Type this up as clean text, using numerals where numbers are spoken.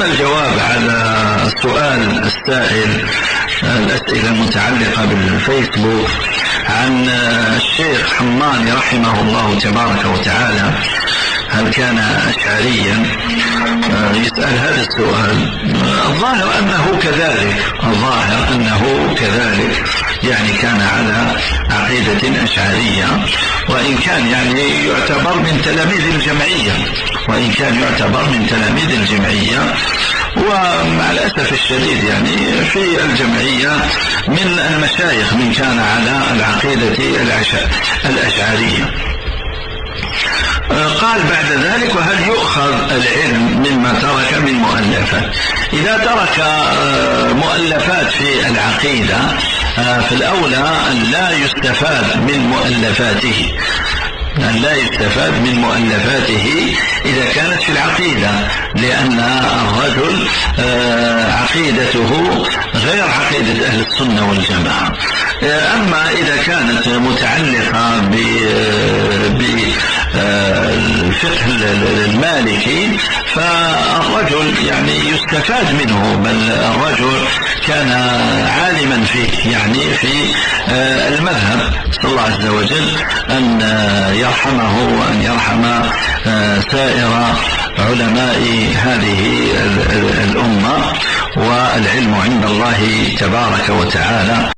أما الجواب على سؤال السائل، الأسئلة المتعلقة بالفيسبوك عن الشيخ حماني رحمه الله تبارك وتعالى هل كان أشعريا، يسأل هذا السؤال. الظاهر أنه كذلك، يعني كان على عقيدة أشعرية، وإن كان يعني يعتبر من تلاميذ الجمعية، ومع الأسف الشديد يعني في الجمعية من المشايخ من كان على العقيدة الأشعرية. قال بعد ذلك: وهل يؤخذ العلم مما ترك من مؤلفات؟ إذا ترك مؤلفات في العقيدة فالأولى أن لا يستفاد من مؤلفاته إذا كانت في العقيدة، لأن الرجل عقيدته غير عقيدة أهل السنة والجماعة. أما إذا كانت متعلقة بالفقه المالكي فالرجل يعني يستفاد منه، بل الرجل كان عالما فيه، يعني في المذهب. صلى الله عز وجل أن يرحمه وأن يرحم سائر علماء هذه الأمة، والعلم عند الله تبارك وتعالى.